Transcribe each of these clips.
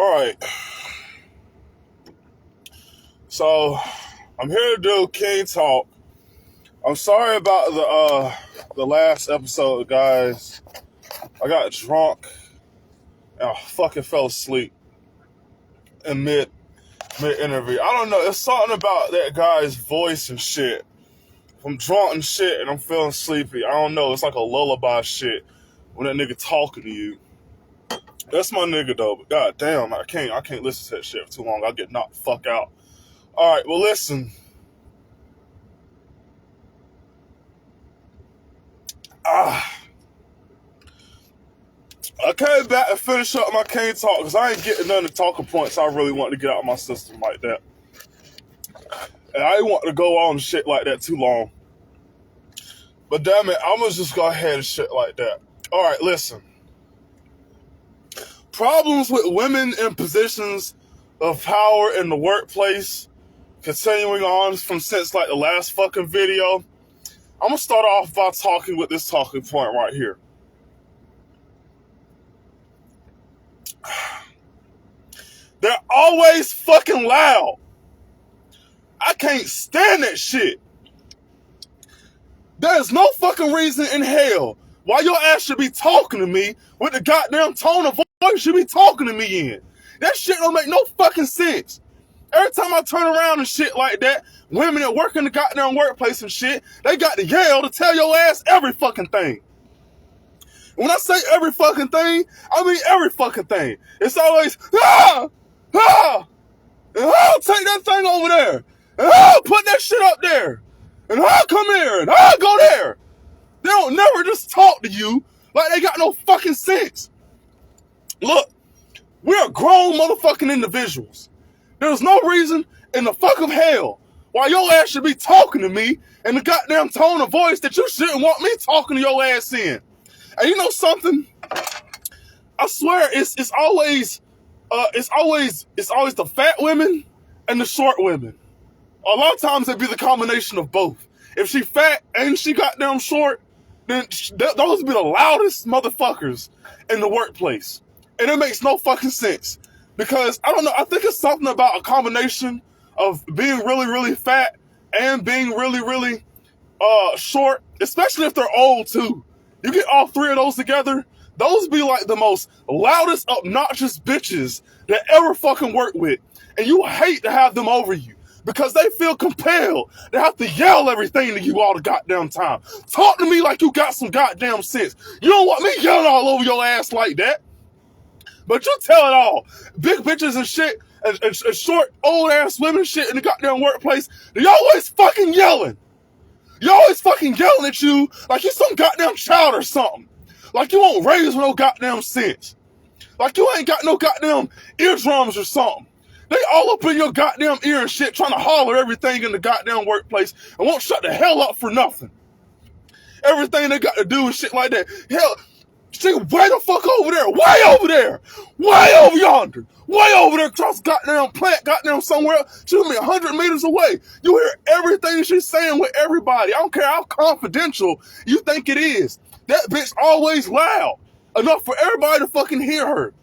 All right. So I'm here to do King Talk. I'm sorry about the last episode, guys. I got drunk and I fucking fell asleep in mid interview. I don't know. It's something about that guy's voice and shit. I'm drunk and shit and I'm feeling sleepy. I don't know. It's like a lullaby shit when that nigga talking to you. That's my nigga though. But god damn, I can't listen to that shit for too long. I'll get knocked the fuck out. All right. Well, listen. I came back and finish up my King Talk because I ain't getting none of the talking points I really want to get out of my system like that. And I didn't want to go on shit like that too long. But damn it, I'm going to just go ahead and shit like that. All right, listen. Problems with women in positions of power in the workplace, continuing on from since like the last fucking video. I'm going to start off by talking with this talking point right here. They're always fucking loud. I can't stand that shit. There's no fucking reason in hell why your ass should be talking to me with the goddamn tone of voice you should be talking to me in. That shit don't make no fucking sense. Every time I turn around and shit like that, women that work in the goddamn workplace and shit, they got to yell to tell your ass every fucking thing. When I say every fucking thing, I mean every fucking thing. It's always, and I'll take that thing over there, and I'll put that shit up there, and I'll come here, and I'll go there. They don't never just talk to you like they got no fucking sense. Look, we're grown motherfucking individuals. There's no reason in the fuck of hell why your ass should be talking to me in the goddamn tone of voice that you shouldn't want me talking to your ass in. And you know something? I swear it's always the fat women and the short women. A lot of times it'd be the combination of both. If she fat and she goddamn short, then those would be the loudest motherfuckers in the workplace. And it makes no fucking sense. Because, I don't know, I think it's something about a combination of being really, really fat and being really, really short, especially if they're old too. You get all three of those together, those be like the most loudest, obnoxious bitches that ever fucking work with. And you hate to have them over you because they feel compelled to have to yell everything to you all the goddamn time. Talk to me like you got some goddamn sense. You don't want me yelling all over your ass like that. But you tell it all. Big bitches and shit, and short, old-ass women and shit in the goddamn workplace, they always fucking yelling. You always fucking yelling at you like you're some goddamn child or something. Like you won't raise with no goddamn sense. Like you ain't got no goddamn eardrums or something. They all up in your goddamn ear and shit trying to holler everything in the goddamn workplace and won't shut the hell up for nothing. Everything they got to do and shit like that. Hell, shit, way the fuck over there. Way over there. Way over yonder. Way over there across goddamn plant, goddamn somewhere else. She be 100 meters away. You hear everything she's saying with everybody. I don't care how confidential you think it is. That bitch always loud. Enough for everybody to fucking hear her.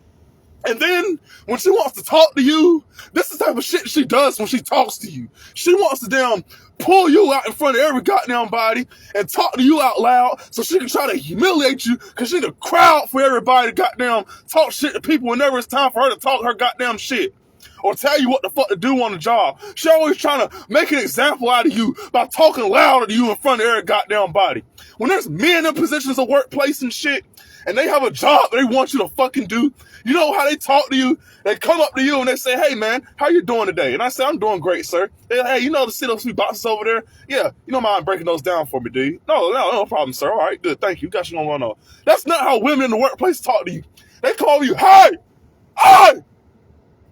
And then, when she wants to talk to you, this is the type of shit she does when she talks to you. She wants to damn pull you out in front of every goddamn body and talk to you out loud so she can try to humiliate you because she the crowd for everybody to goddamn talk shit to people whenever it's time for her to talk her goddamn shit. Or tell you what the fuck to do on the job. She always trying to make an example out of you by talking louder to you in front of every goddamn body. When there's men in positions of workplace and shit, and they have a job they want you to fucking do, you know how they talk to you? They come up to you and they say, hey man, how you doing today? And I say, I'm doing great, sir. They say, hey, you know to see those few boxes over there? Yeah, you don't mind breaking those down for me, do you? No problem, sir. All right, good, thank you. Got you on one. That's not how women in the workplace talk to you. They call you, hey,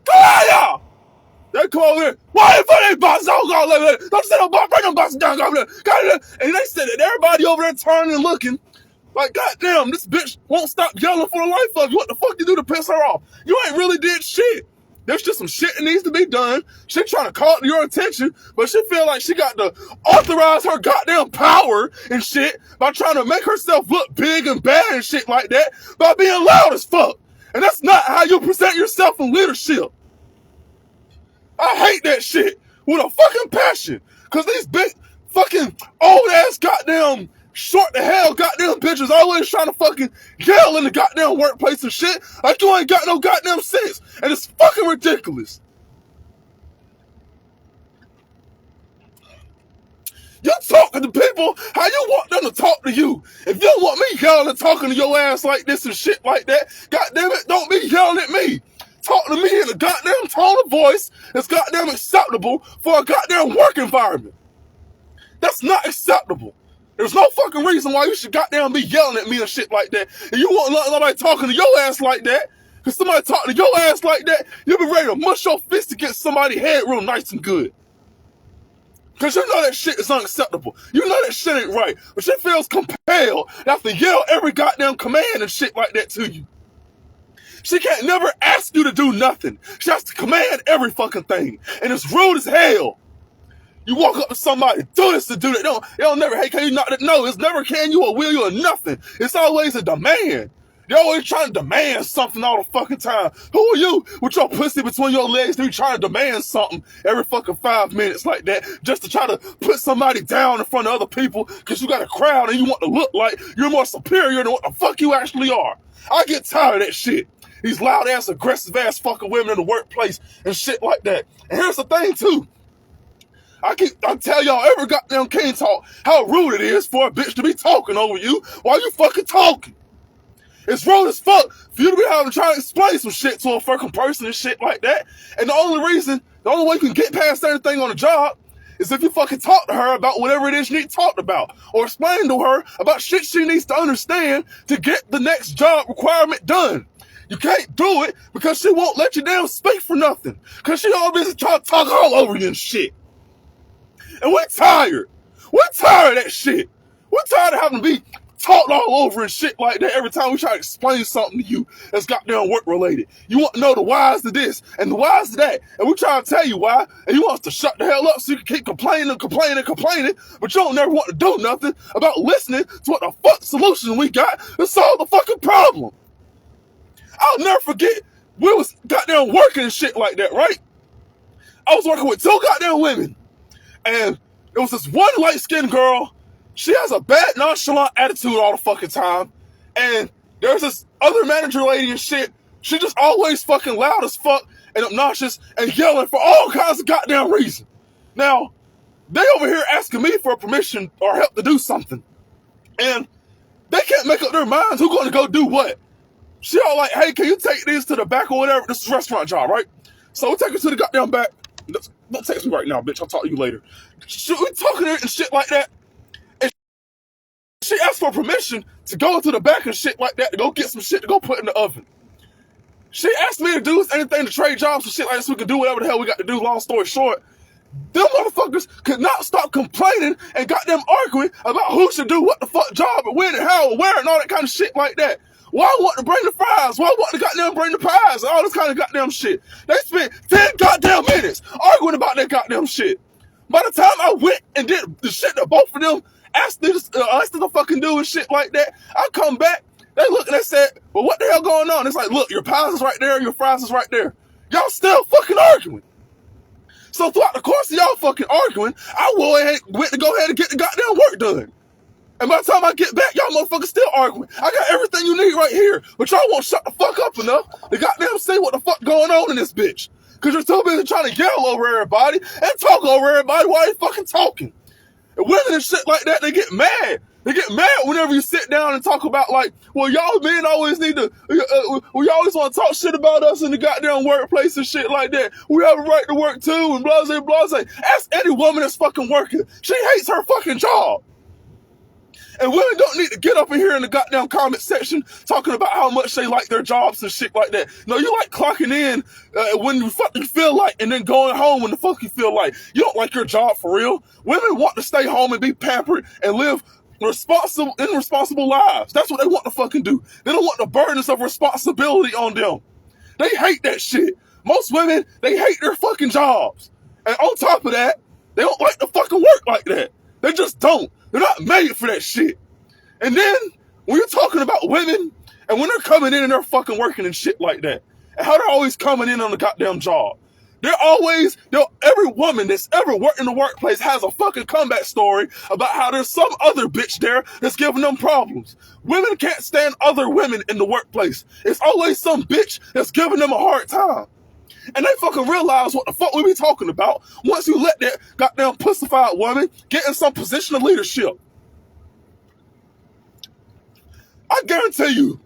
Kalaya! They come over here, why you put these boxes? Don't say no box, bring them boxes down, go over there. And they said that everybody over there turning and looking, like, goddamn, this bitch won't stop yelling for the life of you. What the fuck you do to piss her off? You ain't really did shit. There's just some shit that needs to be done. She trying to call it to your attention, but she feel like she got to authorize her goddamn power and shit by trying to make herself look big and bad and shit like that by being loud as fuck. And that's not how you present yourself in leadership. I hate that shit with a fucking passion. Cause these big fucking old ass goddamn short the hell goddamn bitches always trying to fucking yell in the goddamn workplace and shit like you ain't got no goddamn sense. And it's fucking ridiculous. You talking to people how you want them to talk to you. If you don't want me yelling and talking to your ass like this and shit like that, goddamn it, don't be yelling at me. Talk to me in a goddamn tone of voice that's goddamn acceptable for a goddamn work environment. That's not acceptable. There's no fucking reason why you should goddamn be yelling at me and shit like that. And you won't let nobody talking to your ass like that. Cause somebody talking to your ass like that, you'll be ready to mush your fist against somebody's head real nice and good. Cause you know that shit is unacceptable. You know that shit ain't right. But she feels compelled to have to yell every goddamn command and shit like that to you. She can't never ask you to do nothing. She has to command every fucking thing. And it's rude as hell. You walk up to somebody, do this to do that. They don't never, hey, can you not? No, it's never can you or will you or nothing. It's always a demand. They're always trying to demand something all the fucking time. Who are you with your pussy between your legs to be trying to demand something every fucking 5 minutes like that just to try to put somebody down in front of other people because you got a crowd and you want to look like you're more superior than what the fuck you actually are. I get tired of that shit. These loud ass, aggressive ass fucking women in the workplace and shit like that. And here's the thing too. I tell y'all every goddamn cane talk how rude it is for a bitch to be talking over you while you fucking talking. It's rude as fuck for you to be having to try to explain some shit to a fucking person and shit like that. And the only way you can get past anything on the job is if you fucking talk to her about whatever it is you need talked about. Or explain to her about shit she needs to understand to get the next job requirement done. You can't do it because she won't let you damn speak for nothing. Because she always trying to talk all over you and shit. And we're tired. We're tired of that shit. We're tired of having to be talked all over and shit like that every time we try to explain something to you that's goddamn work related. You want to know the whys to this and the whys to that. And we try to tell you why. And you want us to shut the hell up so you can keep complaining, but you don't never want to do nothing about listening to what the fuck solution we got to solve the fucking problem. I'll never forget, we was goddamn working and shit like that, right? I was working with 2 goddamn women. And it was this one light-skinned girl. She has a bad, nonchalant attitude all the fucking time. And there's this other manager lady and shit. She just always fucking loud as fuck and obnoxious and yelling for all kinds of goddamn reason. Now, they over here asking me for permission or help to do something. And they can't make up their minds who's going to go do what. She all like, hey, can you take these to the back or whatever? This is a restaurant job, right? So we take her to the goddamn back. Don't text me right now, bitch. I'll talk to you later. We talking to her and shit like that. She asked for permission to go to the back and shit like that, to go get some shit to go put in the oven. She asked me to do anything to trade jobs and shit like this so we can do whatever the hell we got to do, long story short. Them motherfuckers could not stop complaining and goddamn arguing about who should do what the fuck job and when and how and where and all that kind of shit like that. Why I want to bring the fries? Why I want to goddamn bring the pies and all this kind of goddamn shit? They spent 10 goddamn minutes arguing about that goddamn shit. By the time I went and did the shit that both of them asked us to fucking do and shit like that, I come back, they look and they said, well, what the hell going on? It's like, look, your pies is right there, your fries is right there. Y'all still fucking arguing. So throughout the course of y'all fucking arguing, I went to go ahead and get the goddamn work done. And by the time I get back, y'all motherfuckers still arguing. I got everything you need right here, but y'all won't shut the fuck up enough to goddamn say what the fuck going on in this bitch. Cause you're too busy trying to yell over everybody and talk over everybody while you fucking talking. And women and shit like that, they get mad. They get mad whenever you sit down and talk about like, well, y'all men always need to, we always want to talk shit about us in the goddamn workplace and shit like that. We have a right to work too and blase, blase. Ask any woman that's fucking working. She hates her fucking job. And women don't need to get up in here in the goddamn comment section talking about how much they like their jobs and shit like that. No, you like clocking in when you fucking feel like and then going home when the fuck you feel like. You don't like your job for real. Women want to stay home and be pampered and live irresponsible lives. That's what they want to fucking do. They don't want the burdens of responsibility on them. They hate that shit. Most women, they hate their fucking jobs. And on top of that, they don't like to fucking work like that. They just don't. They're not made for that shit. And then, when you're talking about women And when they're coming in and they're fucking working and shit like that, and how they're always coming in on the goddamn job, every woman that's ever worked in the workplace has a fucking comeback story about how there's some other bitch there that's giving them problems. Women can't stand other women in the workplace. It's always some bitch that's giving them a hard time. And they fucking realize what the fuck we be talking about once you let that goddamn pussified woman get in some position of leadership. I guarantee you,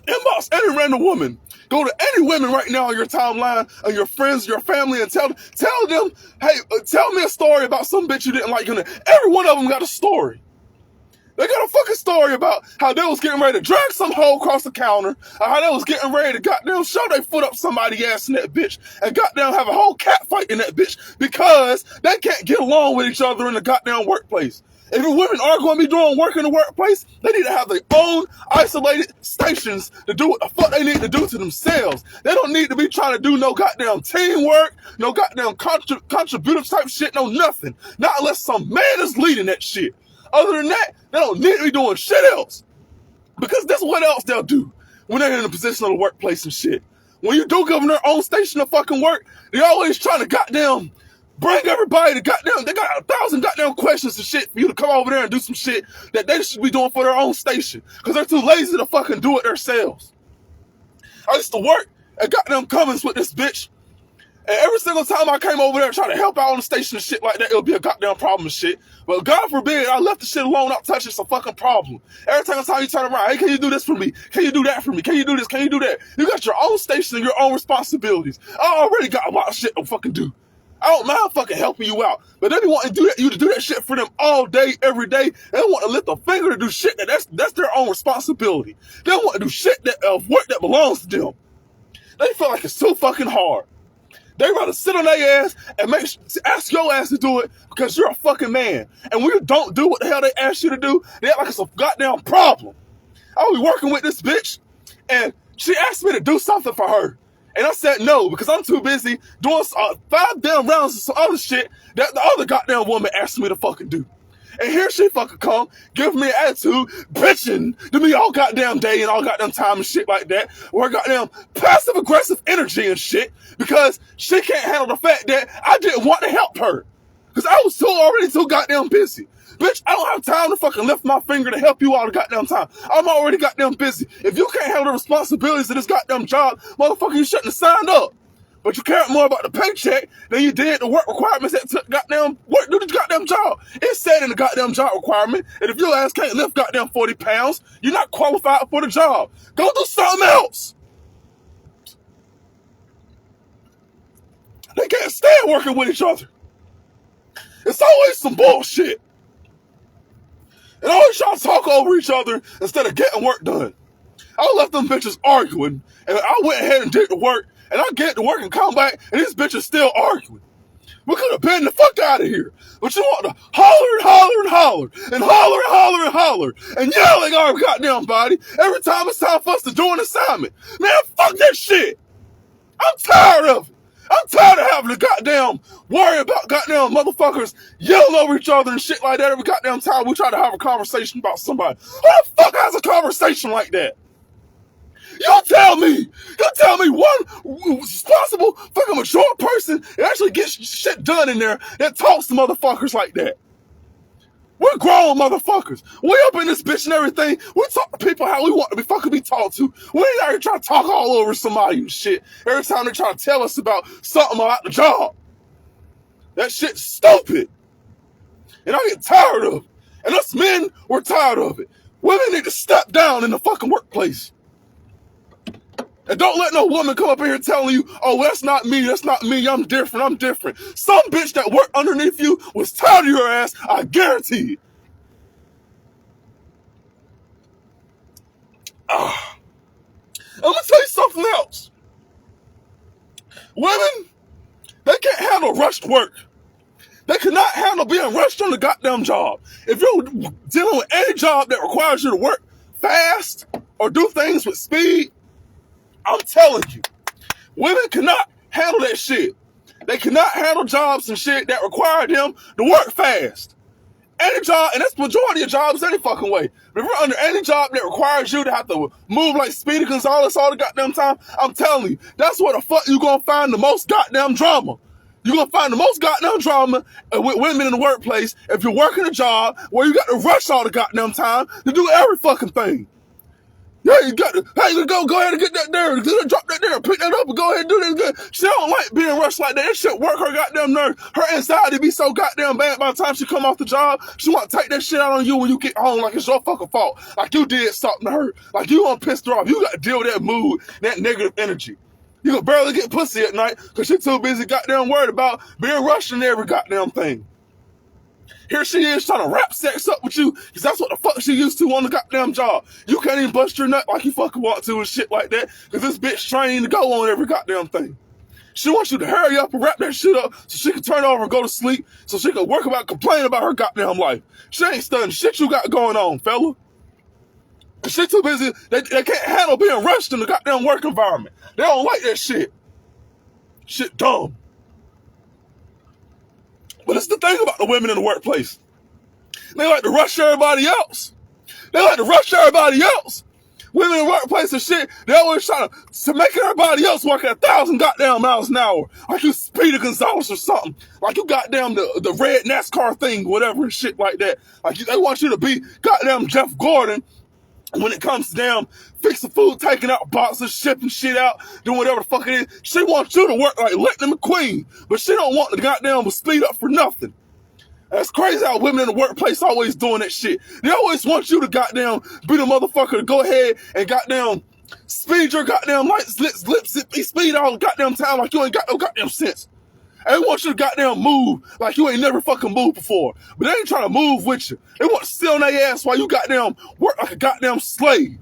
inbox any random woman. Go to any women right now on your timeline, and your friends, your family, and tell them, hey, tell me a story about some bitch you didn't like. And every one of them got a story. They got a fucking story about how they was getting ready to drag some hoe across the counter, or how they was getting ready to goddamn shove their foot up somebody's ass in that bitch, and goddamn have a whole cat fight in that bitch because they can't get along with each other in the goddamn workplace. If women are going to be doing work in the workplace, they need to have their own isolated stations to do what the fuck they need to do to themselves. They don't need to be trying to do no goddamn teamwork, no goddamn contributive type shit, no nothing. Not unless some man is leading that shit. Other than that, they don't need to be doing shit else. Because that's what else they'll do when they're in a position of the workplace and shit. When you do give them their own station of fucking work, they're always trying to goddamn bring everybody to goddamn, they got 1,000 goddamn questions and shit for you to come over there and do some shit that they should be doing for their own station. Because they're too lazy to fucking do it themselves. I used to work at goddamn Cummins with this bitch. And every single time I came over there and tried to help out on the station and shit like that, it would be a goddamn problem and shit. But God forbid, I left the shit alone, not touching, it's a fucking problem. Every time you turn around, hey, can you do this for me? Can you do that for me? Can you do this? Can you do that? You got your own station and your own responsibilities. I already got a lot of shit to fucking do. I don't mind fucking helping you out, but they be wanting to do that, you to do that shit for them all day, every day. They want to lift a finger to do shit that's their own responsibility. They want to do shit that work that belongs to them. They feel like it's too fucking hard. They rather sit on their ass and ask your ass to do it because you're a fucking man. And when you don't do what the hell they ask you to do, they act like it's a goddamn problem. I'll be working with this bitch, and she asked me to do something for her. And I said no, because I'm too busy doing 5 damn rounds of some other shit that the other goddamn woman asked me to fucking do. And here she fucking come, giving me an attitude, bitching to me all goddamn day and all goddamn time and shit like that. Or goddamn passive aggressive energy and shit, because she can't handle the fact that I didn't want to help her. Because I was already too goddamn busy. Bitch, I don't have time to fucking lift my finger to help you all the goddamn time. I'm already goddamn busy. If you can't handle the responsibilities of this goddamn job, motherfucker, you shouldn't have signed up. But you cared more about the paycheck than you did the work requirements that took goddamn work, do the goddamn job. It said in the goddamn job requirement that if your ass can't lift goddamn 40 pounds, you're not qualified for the job. Go do something else. They can't stand working with each other. It's always some bullshit. And always trying to talk over each other instead of getting work done. I left them bitches arguing, and I went ahead and did the work, and I get to work and come back, and these bitches still arguing. We could have been the fuck out of here. But you want to holler and holler and holler, and holler and holler and holler, and yelling our goddamn body every time it's time for us to do an assignment. Man, fuck that shit. I'm tired of it. I'm tired of having to goddamn worry about goddamn motherfuckers yelling over each other and shit like that every goddamn time we try to have a conversation about somebody. Who the fuck has a conversation like that? You tell me one responsible fucking mature person that actually gets shit done in there that talks to motherfuckers like that. We're grown motherfuckers. We up in this bitch and everything. We talk to people how we want to be fucking be talked to. We ain't out here trying to talk all over somebody and shit every time they try to tell us about something about the job. That shit's stupid. And I get tired of it. And us men, we're tired of it. Women need to step down in the fucking workplace. And don't let no woman come up in here telling you, oh, that's not me, I'm different. Some bitch that worked underneath you was tired of your ass, I guarantee it. I'm gonna tell you something else. Women, they can't handle rushed work. They cannot handle being rushed on the goddamn job. If you're dealing with any job that requires you to work fast or do things with speed, I'm telling you, women cannot handle that shit. They cannot handle jobs and shit that require them to work fast. Any job, and that's the majority of jobs any fucking way. But if you're under any job that requires you to have to move like Speedy Gonzalez all the goddamn time, I'm telling you, that's where the fuck you gonna find the most goddamn drama. You're gonna find the most goddamn drama with women in the workplace if you're working a job where you got to rush all the goddamn time to do every fucking thing. Yeah, you got to, hey, you go ahead and get that there, drop that there, pick that up and go ahead and do that. She don't like being rushed like that. That shit work her goddamn nerve. Her anxiety be so goddamn bad by the time she come off the job, she want to take that shit out on you when you get home like it's your fucking fault. Like you did something to her. Like you gonna piss her off. You got to deal with that mood, that negative energy. You can barely get pussy at night because she too busy goddamn worried about being rushed in every goddamn thing. Here she is trying to wrap sex up with you because that's what the fuck she used to on the goddamn job. You can't even bust your nut like you fucking want to and shit like that because this bitch trained to go on every goddamn thing. She wants you to hurry up and wrap that shit up so she can turn over and go to sleep so she can work about complaining about her goddamn life. She ain't studying shit you got going on, fella. She too busy. They can't handle being rushed in the goddamn work environment. They don't like that shit. Shit dumb. But it's the thing about the women in the workplace. They like to rush everybody else. They like to rush everybody else. Women in the workplace and shit, they always trying to make everybody else work at 1,000 goddamn miles an hour. Like you Speedy Gonzalez or something. Like you goddamn the red NASCAR thing, whatever and shit like that. Like they want you to be goddamn Jeff Gordon when it comes to damn fixing food, taking out boxes, shipping shit out, doing whatever the fuck it is. She wants you to work like Lightning McQueen, but she don't want the goddamn speed up for nothing. That's crazy how women in the workplace always doing that shit. They always want you to goddamn be the motherfucker to go ahead and goddamn speed your goddamn lips, speed all the goddamn time like you ain't got no goddamn sense. They want you to goddamn move like you ain't never fucking moved before. But they ain't trying to move with you. They want to sit on their ass while you goddamn work like a goddamn slave.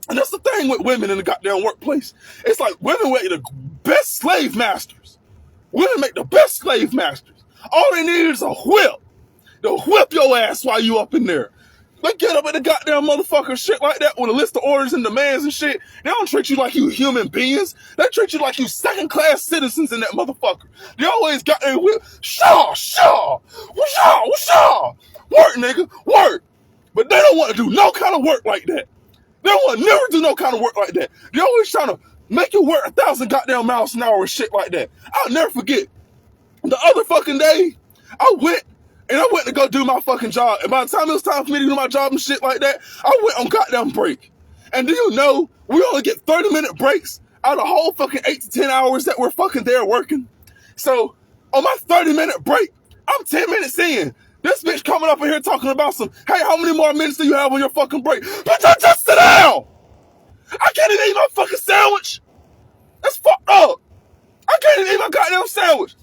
And that's the thing with women in the goddamn workplace. It's like women make the best slave masters. Women make the best slave masters. All they need is a whip. They'll whip your ass while you up in there. They get up at the goddamn motherfucker shit like that with a list of orders and demands and shit. They don't treat you like you human beings. They treat you like you second-class citizens in that motherfucker. They always got their whip. Shaw. Work, nigga, work. But they don't want to do no kind of work like that. They don't want to never do no kind of work like that. They always trying to make you work 1,000 goddamn miles an hour and shit like that. I'll never forget. The other fucking day, I went to go do my fucking job. And by the time it was time for me to do my job and shit like that, I went on goddamn break. And do you know, we only get 30-minute breaks out of the whole fucking 8 to 10 hours that we're fucking there working. So, on my 30-minute break, I'm 10 minutes in. This bitch coming up in here talking about some, hey, how many more minutes do you have on your fucking break? Bitch, just sit down! I can't even eat my fucking sandwich! That's fucked up! I can't even eat my goddamn sandwich!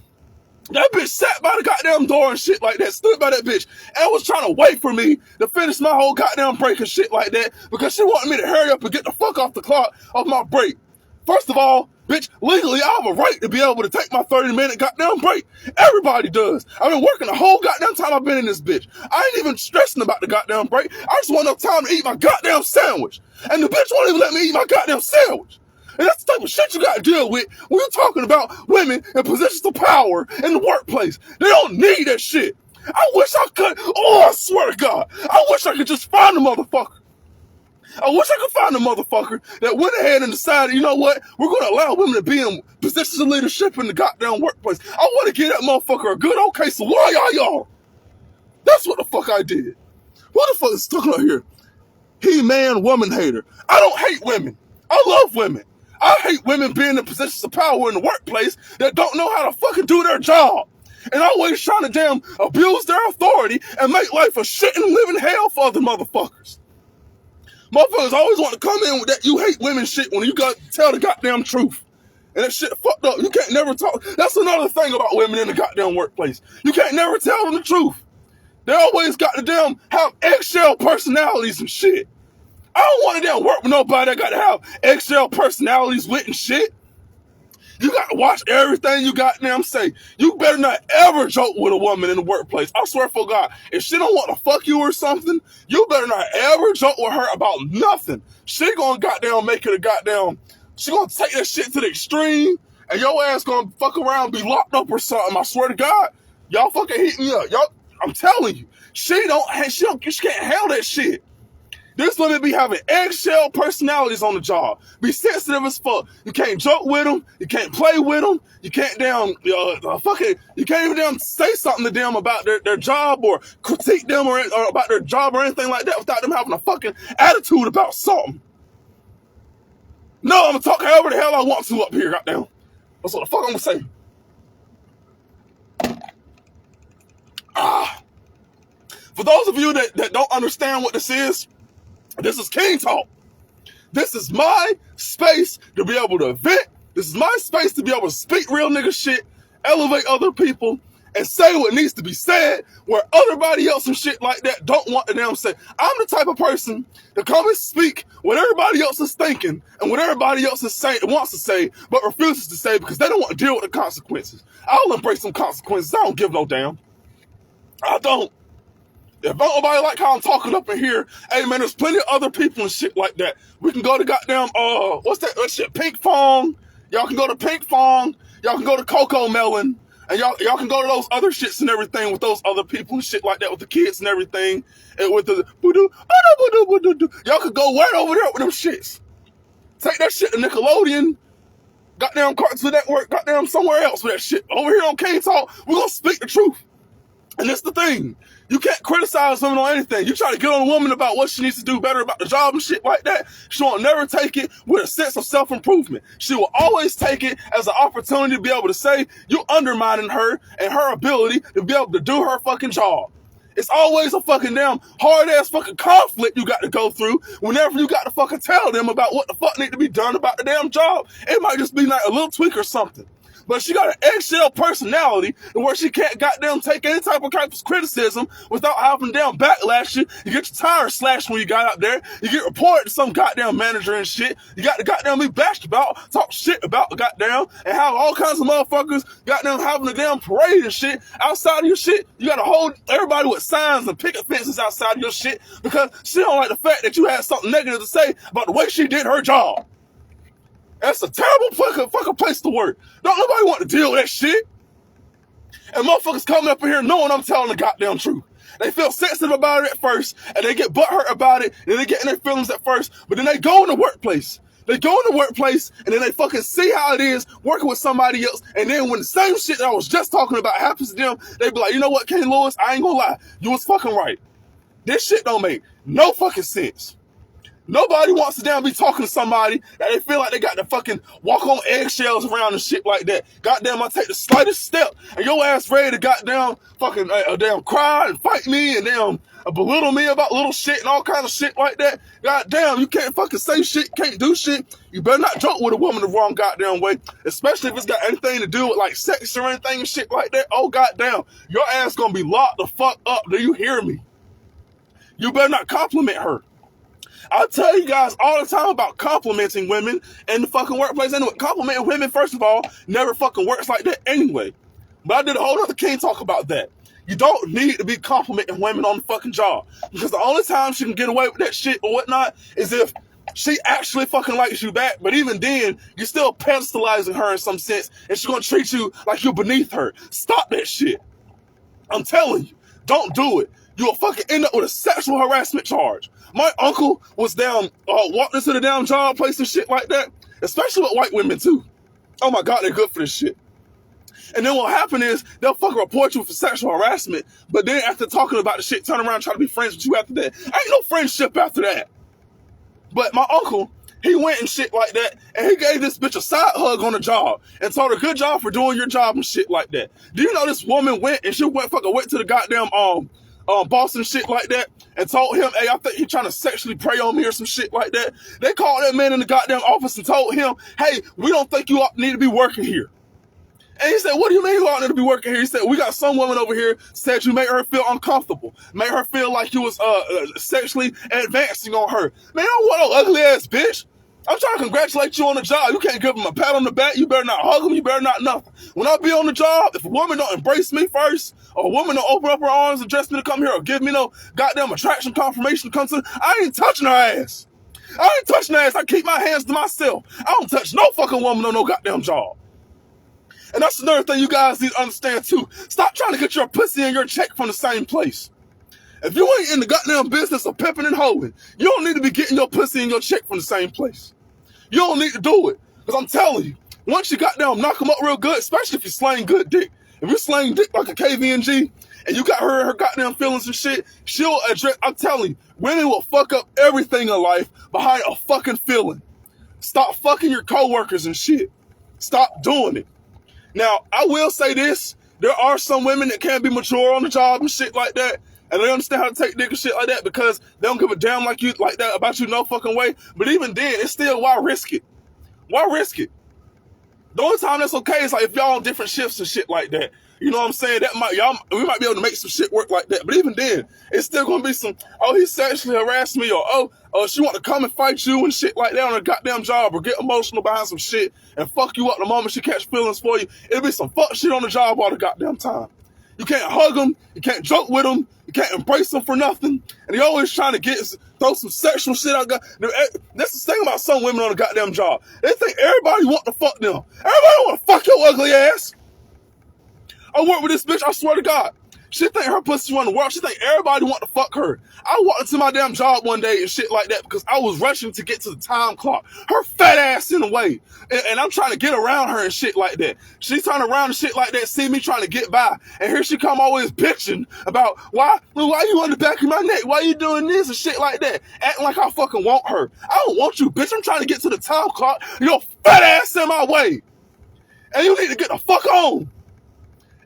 That bitch sat by the goddamn door and shit like that, stood by that bitch, and was trying to wait for me to finish my whole goddamn break and shit like that because she wanted me to hurry up and get the fuck off the clock of my break. First of all, bitch, legally, I have a right to be able to take my 30-minute goddamn break. Everybody does. I've been working the whole goddamn time I've been in this bitch. I ain't even stressing about the goddamn break. I just want enough time to eat my goddamn sandwich. And the bitch won't even let me eat my goddamn sandwich. And that's the type of shit you gotta deal with when you're talking about women in positions of power in the workplace. They don't need that shit. I wish I could. Oh, I swear to God. I wish I could just find a motherfucker. I wish I could find a motherfucker that went ahead and decided, you know what? We're going to allow women to be in positions of leadership in the goddamn workplace. I want to give that motherfucker a good old case of why y'all. That's what the fuck I did. What the fuck is talking about here? He man, woman hater. I don't hate women. I love women. I hate women being in positions of power in the workplace that don't know how to fucking do their job. And always trying to damn abuse their authority and make life a shit and living hell for other motherfuckers. Motherfuckers always want to come in with that you hate women shit when you got to tell the goddamn truth. And that shit fucked up. You can't never talk. That's another thing about women in the goddamn workplace. You can't never tell them the truth. They always got to damn have eggshell personalities and shit. I don't want to damn work with nobody that got to have eggshell personalities with and shit. You got to watch everything you goddamn say. You better not ever joke with a woman in the workplace. I swear for God, if she don't want to fuck you or something, you better not ever joke with her about nothing. She gonna goddamn make it a goddamn, she gonna take that shit to the extreme, and your ass gonna fuck around and be locked up or something. I swear to God, y'all fucking hit me up. I'm telling you, she can't handle that shit. This women be having eggshell personalities on the job. Be sensitive as fuck. You can't joke with them. You can't play with them. You can't you can't even damn say something to them about their job or critique them or about their job or anything like that without them having a fucking attitude about something. No, I'm gonna talk however the hell I want to up here, goddamn. That's what the fuck I'm gonna say. For those of you that don't understand what this is King Talk. This is my space to be able to vent. This is my space to be able to speak real nigga shit, elevate other people, and say what needs to be said where everybody else and shit like that don't want to damn say. I'm the type of person to come and speak what everybody else is thinking and what everybody else is saying, wants to say, but refuses to say because they don't want to deal with the consequences. I'll embrace some consequences. I don't give no damn. I don't. If nobody like how I'm talking up in here, hey man, there's plenty of other people and shit like that. We can go to goddamn, what's that shit, Pink Fong. Y'all can go to Pink Fong. Y'all can go to Coco Melon. And y'all can go to those other shits and everything with those other people and shit like that with the kids and everything. And with the, y'all could go right over there with them shits. Take that shit to Nickelodeon, goddamn Cartoon Network, goddamn somewhere else with that shit. Over here on King Talk, we're gonna speak the truth. And that's the thing. You can't criticize women on anything. You try to get on a woman about what she needs to do better about the job and shit like that, she won't never take it with a sense of self-improvement. She will always take it as an opportunity to be able to say you undermining her and her ability to be able to do her fucking job. It's always a fucking damn hard-ass fucking conflict you got to go through whenever you got to fucking tell them about what the fuck need to be done about the damn job. It might just be like a little tweak or something. But she got an eggshell personality where she can't goddamn take any type of criticism without having damn backlash you. You get your tires slashed when you got out there. You get reported to some goddamn manager and shit. You got to goddamn be bashed about, talk shit about goddamn, and have all kinds of motherfuckers goddamn having a damn parade and shit outside of your shit. You got to hold everybody with signs and picket fences outside of your shit because she don't like the fact that you had something negative to say about the way she did her job. That's a terrible fucking place to work. Don't nobody want to deal with that shit. And motherfuckers coming up in here knowing I'm telling the goddamn truth. They feel sensitive about it at first, and they get butthurt about it, and they get in their feelings at first, but then they go in the workplace. They go in the workplace, and then they fucking see how it is working with somebody else, and then when the same shit that I was just talking about happens to them, they be like, you know what, King Lewis, I ain't gonna lie. You was fucking right. This shit don't make no fucking sense. Nobody wants to damn be talking to somebody that they feel like they got to fucking walk on eggshells around and shit like that. Goddamn, I take the slightest step and your ass ready to goddamn fucking damn cry and fight me and damn belittle me about little shit and all kinds of shit like that. Goddamn, you can't fucking say shit, can't do shit. You better not joke with a woman the wrong goddamn way, especially if it's got anything to do with like sex or anything and shit like that. Oh goddamn, your ass gonna be locked the fuck up. Do you hear me? You better not compliment her. I tell you guys all the time about complimenting women in the fucking workplace. Anyway, complimenting women, first of all, never fucking works like that anyway. But I did a whole other King Talk about that. You don't need to be complimenting women on the fucking job. Because the only time she can get away with that shit or whatnot is if she actually fucking likes you back. But even then, you're still pedestalizing her in some sense. And she's going to treat you like you're beneath her. Stop that shit. I'm telling you, don't do it. You'll fucking end up with a sexual harassment charge. My uncle was down, walked into the damn job place and shit like that, especially with white women too. Oh my God, they're good for this shit. And then what happened is they'll fucking report you for sexual harassment, but then after talking about the shit, turn around and try to be friends with you after that. Ain't no friendship after that. But my uncle, he went and shit like that, and he gave this bitch a side hug on the job and told her, good job for doing your job and shit like that. Do you know this woman went and she went to the goddamn boss and shit like that and told him, hey, I think he's trying to sexually prey on me or some shit like that. They called that man in the goddamn office and told him, hey, we don't think you need to be working here. And he said, what do you mean you ought to be working here? He said, we got some woman over here said you made her feel uncomfortable, made her feel like you was sexually advancing on her. Man, I want no ugly ass bitch. I'm trying to congratulate you on the job. You can't give him a pat on the back. You better not hug him. You better not nothing. When I be on the job, if a woman don't embrace me first, or a woman don't open up her arms and dress me to come here, or give me no goddamn attraction confirmation to come to, I ain't touching her ass. I ain't touching her ass. I keep my hands to myself. I don't touch no fucking woman on no goddamn job. And that's another thing you guys need to understand too. Stop trying to get your pussy and your check from the same place. If you ain't in the goddamn business of pimping and hoeing, you don't need to be getting your pussy and your check from the same place. You don't need to do it. Because I'm telling you, once you goddamn knock them up real good, especially if you slang good dick. If you slang dick like a KVNG and you got her and her goddamn feelings and shit, she'll address, I'm telling you, women will fuck up everything in life behind a fucking feeling. Stop fucking your coworkers and shit. Stop doing it. Now, I will say this. There are some women that can't be mature on the job and shit like that. And they understand how to take dick and shit like that because they don't give a damn like that about you no fucking way. But even then, it's still, why risk it? Why risk it? The only time that's okay is like if y'all on different shifts and shit like that. You know what I'm saying? We might be able to make some shit work like that. But even then, it's still gonna be some, oh, he sexually harassed me, or oh, she want to come and fight you and shit like that on her goddamn job, or get emotional behind some shit and fuck you up the moment she catch feelings for you. It'll be some fuck shit on the job all the goddamn time. You can't hug them, you can't joke with them, you can't embrace them for nothing, and you're always trying to throw some sexual shit out. That's the thing about some women on the goddamn job. They think everybody want to fuck them. Everybody want to fuck your ugly ass. I work with this bitch, I swear to God. She think her pussy run the world. She think everybody want to fuck her. I walked into my damn job one day and shit like that because I was rushing to get to the time clock. Her fat ass in the way. And I'm trying to get around her and shit like that. She turn around and shit like that, see me trying to get by. And here she come always bitching about, why you on the back of my neck? Why you doing this and shit like that? Acting like I fucking want her. I don't want you, bitch. I'm trying to get to the time clock. Your fat ass in my way. And you need to get the fuck on.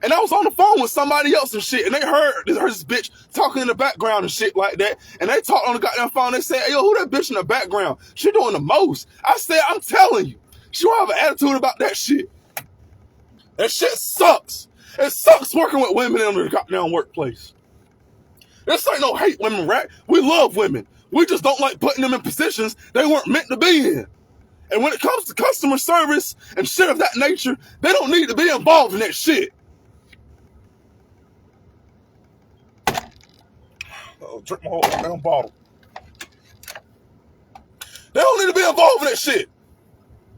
And I was on the phone with somebody else and shit, and they heard this bitch talking in the background and shit like that. And they talked on the goddamn phone. They said, hey, yo, who that bitch in the background? She doing the most. I said, I'm telling you, she don't have an attitude about that shit. That shit sucks. It sucks working with women in the goddamn workplace. This ain't no hate women, right? We love women. We just don't like putting them in positions they weren't meant to be in. And when it comes to customer service and shit of that nature, they don't need to be involved in that shit. Drink my whole damn bottle. They don't need to be involved in that shit.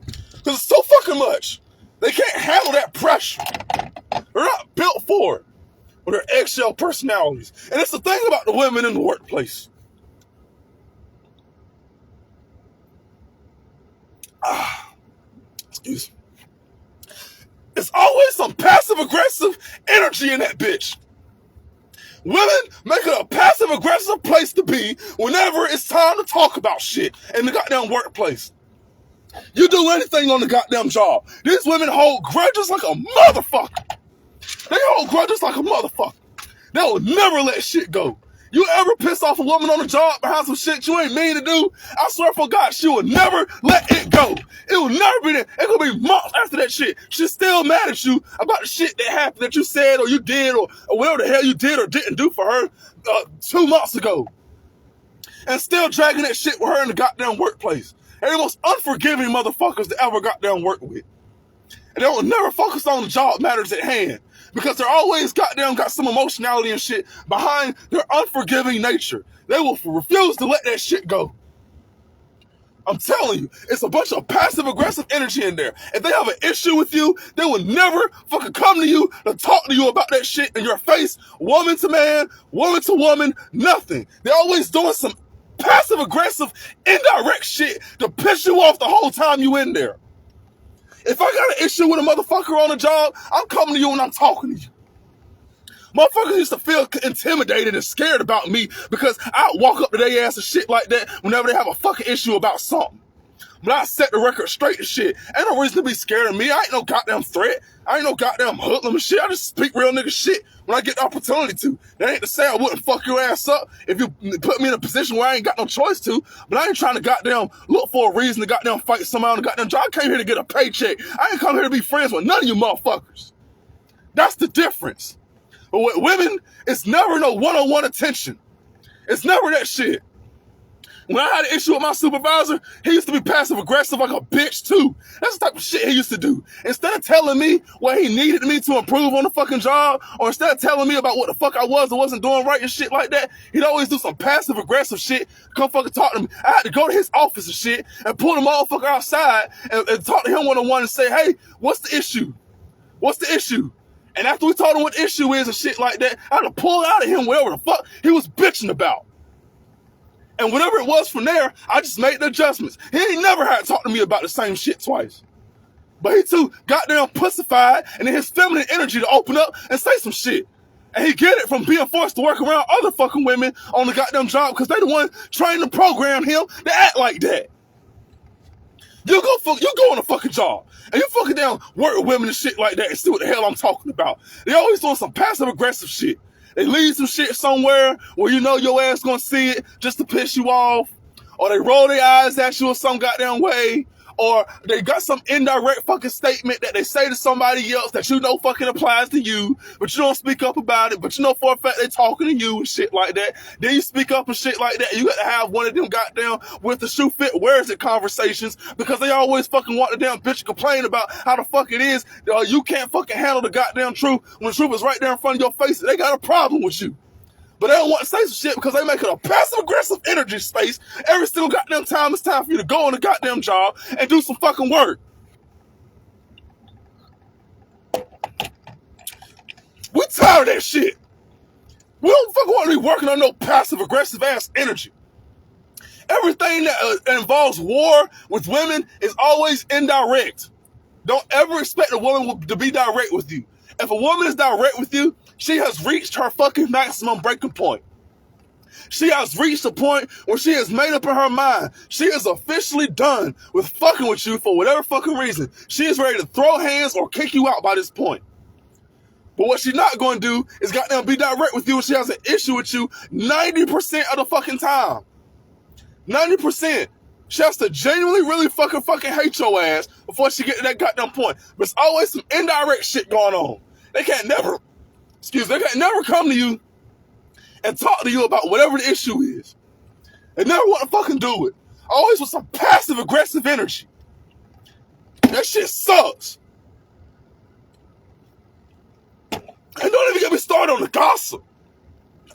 Because it's so fucking much. They can't handle that pressure. They're not built for it. With their eggshell personalities. And it's the thing about the women in the workplace. Excuse me. It's always some passive-aggressive energy in that bitch. Women make it a passive-aggressive place to be whenever it's time to talk about shit in the goddamn workplace. You do anything on the goddamn job. These women hold grudges like a motherfucker. They hold grudges like a motherfucker. They will never let shit go. You ever piss off a woman on the job behind some shit you ain't mean to do? I swear for God, she will never let it go. It will never be there. It will be months after that shit. She's still mad at you about the shit that happened that you said or you did or whatever the hell you did or didn't do for her 2 months ago. And still dragging that shit with her in the goddamn workplace. They're the most unforgiving motherfuckers to ever goddamn work with. And they will never focus on the job matters at hand. Because they're always goddamn got some emotionality and shit behind their unforgiving nature. They will refuse to let that shit go. I'm telling you, it's a bunch of passive-aggressive energy in there. If they have an issue with you, they will never fucking come to you to talk to you about that shit in your face, woman to man, woman to woman, nothing. They're always doing some passive-aggressive, indirect shit to piss you off the whole time you in there. If I got an issue with a motherfucker on the job, I'm coming to you and I'm talking to you. Motherfuckers used to feel intimidated and scared about me because I walk up to their ass and shit like that whenever they have a fucking issue about something. But I set the record straight and shit. Ain't no reason to be scared of me. I ain't no goddamn threat. I ain't no goddamn hoodlum and shit. I just speak real nigga shit when I get the opportunity to. That ain't to say I wouldn't fuck your ass up if you put me in a position where I ain't got no choice to. But I ain't trying to goddamn look for a reason to goddamn fight somebody on the goddamn job. I came here to get a paycheck. I ain't come here to be friends with none of you motherfuckers. That's the difference. But with women, it's never no one-on-one attention. It's never that shit. When I had an issue with my supervisor, he used to be passive-aggressive like a bitch, too. That's the type of shit he used to do. Instead of telling me what he needed me to improve on the fucking job, or instead of telling me about what the fuck I was or wasn't doing right and shit like that, he'd always do some passive-aggressive shit, come fucking talk to me. I had to go to his office and shit and pull the motherfucker outside and talk to him one-on-one and say, hey, what's the issue? What's the issue? And after we told him what the issue is and shit like that, I had to pull out of him whatever the fuck he was bitching about. And whatever it was from there, I just made the adjustments. He ain't never had to talk to me about the same shit twice. But he too goddamn pussified and in his feminine energy to open up and say some shit. And he get it from being forced to work around other fucking women on the goddamn job because they the ones trying to program him to act like that. You go on a fucking job and you fucking down work with women and shit like that and see what the hell I'm talking about. They always doing some passive aggressive shit. They leave some shit somewhere where you know your ass gonna see it just to piss you off, or they roll their eyes at you in some goddamn way, or they got some indirect fucking statement that they say to somebody else that you know fucking applies to you, but you don't speak up about it, but you know for a fact they talking to you and shit like that. Then you speak up and shit like that. You got to have one of them goddamn with the shoe fit, where is it conversations, because they always fucking want the damn bitch to complain about how the fuck it is. You can't fucking handle the goddamn truth when the truth is right there in front of your face. They got a problem with you. But they don't want to say some shit because they make it a passive-aggressive energy space every single goddamn time it's time for you to go on the goddamn job and do some fucking work. We tired of that shit. We don't fucking want to be working on no passive-aggressive ass energy. Everything that involves war with women is always indirect. Don't ever expect a woman to be direct with you. If a woman is direct with you, she has reached her fucking maximum breaking point. She has reached a point where she has made up in her mind. She is officially done with fucking with you for whatever fucking reason. She is ready to throw hands or kick you out by this point. But what she's not going to do is goddamn be direct with you when she has an issue with you 90% of the fucking time. 90%. She has to genuinely really fucking hate your ass before she get to that goddamn point. But it's always some indirect shit going on. They can't never come to you and talk to you about whatever the issue is. They never want to fucking do it. Always with some passive-aggressive energy. That shit sucks. And don't even get me started on the gossip.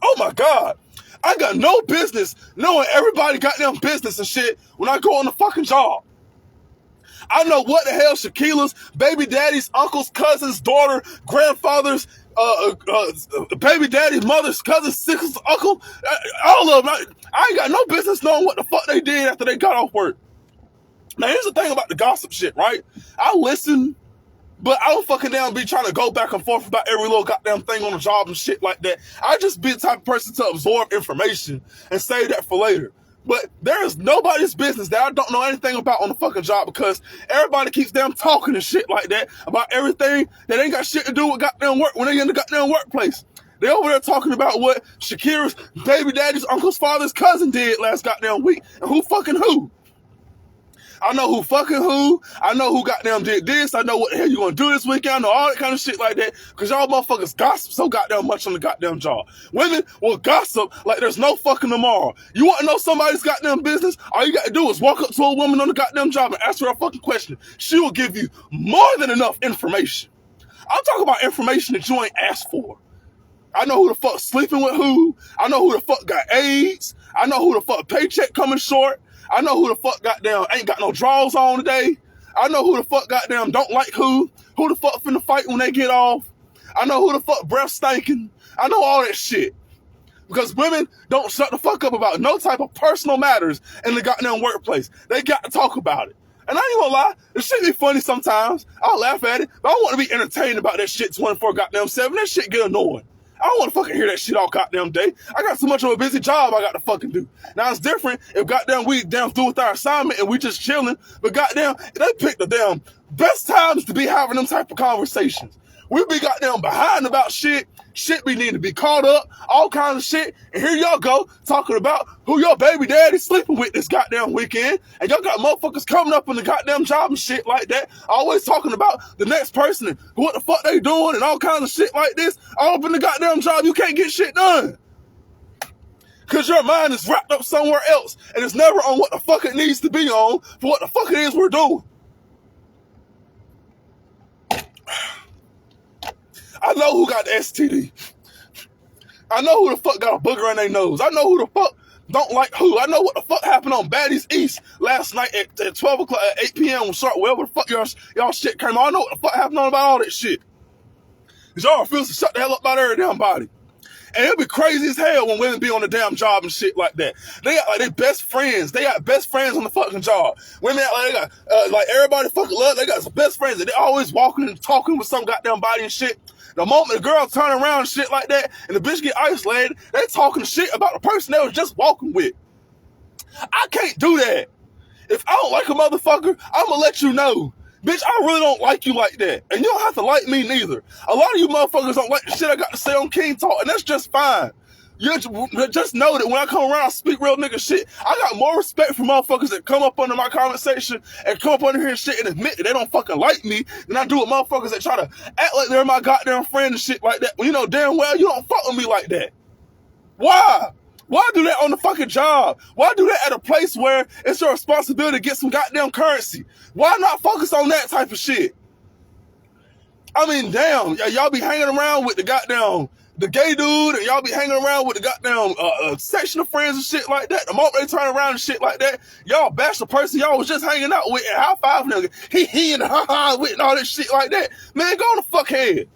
Oh my God. I got no business knowing everybody goddamn business and shit when I go on the fucking job. I know what the hell Shaquila's baby daddy's uncle's cousin's daughter, grandfather's, baby daddy's mother's cousin's sister's uncle, all of them. I ain't got no business knowing what the fuck they did after they got off work. Now here's the thing about the gossip shit, right? I listen, but I don't fucking down be trying to go back and forth about every little goddamn thing on the job and shit like that. I just be the type of person to absorb information and save that for later. But there is nobody's business that I don't know anything about on the fucking job because everybody keeps damn talking and shit like that about everything that ain't got shit to do with goddamn work when they in the goddamn workplace. They over there talking about what Shakira's baby daddy's uncle's father's cousin did last goddamn week and who fucking who. I know who fucking who. I know who goddamn did this. I know what the hell you gonna do this weekend. I know all that kind of shit like that. Because y'all motherfuckers gossip so goddamn much on the goddamn job. Women will gossip like there's no fucking tomorrow. You want to know somebody's goddamn business? All you got to do is walk up to a woman on the goddamn job and ask her a fucking question. She will give you more than enough information. I'm talking about information that you ain't asked for. I know who the fuck sleeping with who. I know who the fuck got AIDS. I know who the fuck paycheck coming short. I know who the fuck goddamn ain't got no drawers on today. I know who the fuck goddamn don't like who the fuck finna fight when they get off. I know who the fuck breath stinking. I know all that shit. Because women don't shut the fuck up about no type of personal matters in the goddamn workplace. They got to talk about it. And I ain't gonna lie, it shit be funny sometimes. I'll laugh at it, but I want to be entertained about that shit 24/7. That shit get annoying. I don't want to fucking hear that shit all goddamn day. I got so much of a busy job I got to fucking do. Now it's different if goddamn we damn through with our assignment and we just chilling, but goddamn, they pick the damn best times to be having them type of conversations. We be goddamn behind about shit. Shit be needing to be caught up, all kinds of shit. And here y'all go talking about who your baby daddy sleeping with this goddamn weekend. And y'all got motherfuckers coming up in the goddamn job and shit like that. Always talking about the next person and what the fuck they doing and all kinds of shit like this. All up in the goddamn job, you can't get shit done. Cause your mind is wrapped up somewhere else. And it's never on what the fuck it needs to be on for what the fuck it is we're doing. I know who got the STD. I know who the fuck got a booger in their nose. I know who the fuck don't like who. I know what the fuck happened on Baddies East last night at 12 o'clock, at 8 p.m. Wherever the fuck y'all shit came on. I know what the fuck happened on about all that shit. Because y'all refuse to shut the hell up about every damn body. And it'll be crazy as hell when women be on the damn job and shit like that. They got like they best friends. They got best friends on the fucking job. Women act like they got like everybody fucking love. They got some best friends and they always walking and talking with some goddamn body and shit. The moment the girl turn around and shit like that and the bitch get isolated, they talking shit about the person they was just walking with. I can't do that. If I don't like a motherfucker, I'm gonna let you know. Bitch, I really don't like you like that. And you don't have to like me neither. A lot of you motherfuckers don't like the shit I got to say on King Talk, and that's just fine. You just know that when I come around, I speak real nigga shit. I got more respect for motherfuckers that come up under my conversation and come up under here and shit and admit that they don't fucking like me than I do with motherfuckers that try to act like they're my goddamn friend and shit like that. When you know damn well you don't fuck with me like that. Why? Why do that on the fucking job? Why do that at a place where it's your responsibility to get some goddamn currency? Why not focus on that type of shit? I mean, damn, y'all be hanging around with the gay dude, and y'all be hanging around with the goddamn section of friends and shit like that. The moment they turn around and shit like that, y'all bash the person y'all was just hanging out with and high five nigga. He and ha with and all this shit like that. Man, go on the fuck head.